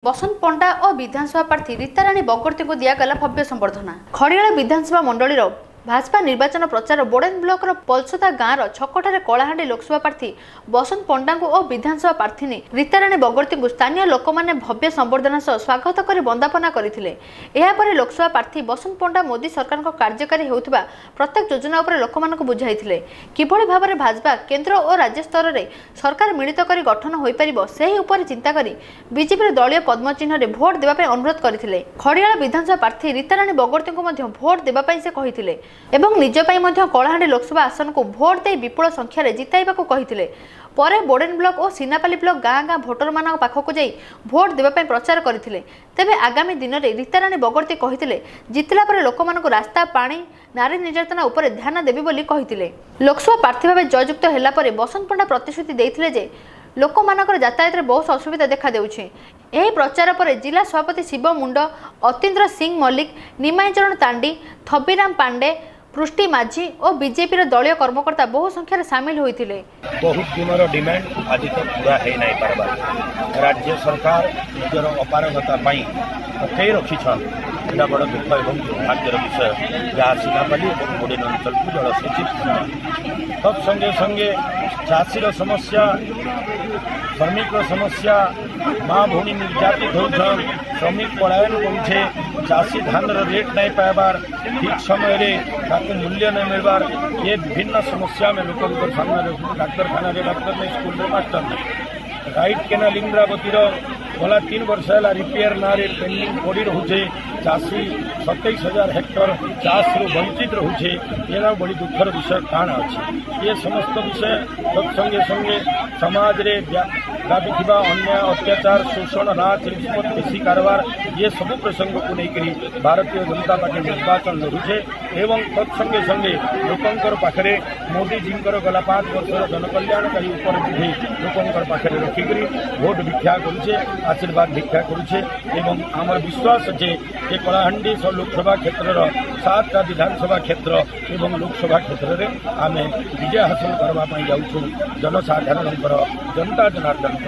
बसंत पंडा और विधानसभा प्रार्थी रीताराणी बगर्ती को दिगला भव्य संबर्धना। खड़ियाल विधानसभा मंडल भाजपा निर्वाचन प्रचार बोडेन ब्लॉक पलसोदा गाँव छकठारे कलाहांडी लोकसभा प्रार्थी बसंत पंडा और विधानसभा प्रार्थी रीताराणी बगर्ती को स्थानीय लोक मैंने भव्य संबर्धना सह स्वागत कर वंदापना करते। लोकसभा प्रार्थी बसंत पंडा मोदी सरकार कार्यकारी होता प्रत्येक योजना उपर लोक मानक बुझाई किभली भाव में भाजपा केंद्र और राज्य स्तर में सरकार मिलित कर गठन हो पार चिंता कर बीजेपी दलीय पद्म चिन्ह भोट देवाई अनुरोध करते। खड़ियाल विधानसभा प्रार्थी रीताराणी बगर्ती को भोट देवाई से कहते एवं निज कलाहांडी लोकसभा आसन को भोट दे विपुल संख्यार जिताइबा कहते। परे बोडेन ब्लॉक और सीनापाली ब्लॉक गाँ गाँ भोटर मान पाखक जाई भोट देवाई प्रचार करते। तेबे आगामी दिन में रीताराणी बगर्ती कहते जितला पर लोक मानक रास्ता पानी नारी निर्यातना उपर ध्यान देवी बोली कहते। लोकसभा प्रार्थी भाव जययुक्त होला परे बसंत पंडा प्रतिश्रुति देथिले जे लोक मानकर यातायात रे बहुत असुविधा देखा देउछे। एही प्रचार पर जिला सभापति शिव मुंड, अतीन्द्र सिंह मल्लिक, निमाईचरण तांडी, थबीराम पांडे, पृष्टि माझी और बीजेपी दलीय कर्मकर्ता बहु संख्यार सामिल होइथिले। बहुत दिनर डिमांड आज तक पूरा है नहीं पारबा। राज्य सरकार निजर अपारगता पकई रखिछन एटा बड़ दुख और दुर्भाग्यर विषय जहाँ सीनापाली और बोडेन अंचल को जलसेचित तब संगे संगे चाषीर समस्या श्रमिक समस्या माँ भूणी निर्यातित होछन श्रमिक पलायन करुछे चाषी धान रेट नहीं पाइबार ठीक समय मूल्य नहीं मिलबार ये विभिन्न समस्या में लोक सामने डाक्तखाना डाक्तर नहीं स्कूल में मास्टर नहीं राइट केनाल इंद्रावतीर गला 3 वर्ष है रिपेयर ना पेंडिंग पड़ी रोचे चाषी 27,000 हेक्टर चाष वंचित रोचे ये बड़ी दुखर विषय काण अच्छे ये समस्त विषय संगे संगे समाज रे व्यापी अन्याय अत्याचार शोषण राज रिश्वत बेसी कारबार ये सब प्रसंग को लेकर भारतीय जनता पार्टी निर्वाचन लड़ुचे एवं तत्संगे संगे लोकंकर पाखरे मोदी जी गला 5 वर्षर जनकल्याणकारी उपलब्धि लोकंकर पाखरे रखिक भोट भिक्षा करुचे आशीर्वाद भिक्षा करुचे एवं आमर विश्वास जे कलाहांडी लोकसभा क्षेत्र 7टा विधानसभा क्षेत्र एवं लोकसभा क्षेत्र में आम विजय हासिल करने जाऊँ जनसाधारण जनता जनार्दन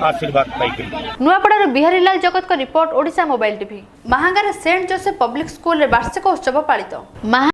आशीर्वाद पाई। नुआपड़ार बिहारी लाल जगत का रिपोर्ट ओडिशा मोबाइल टीवी। महांगार सेंट जोसेफ पब्लिक स्कूल रे वार्षिक उत्सव पालित।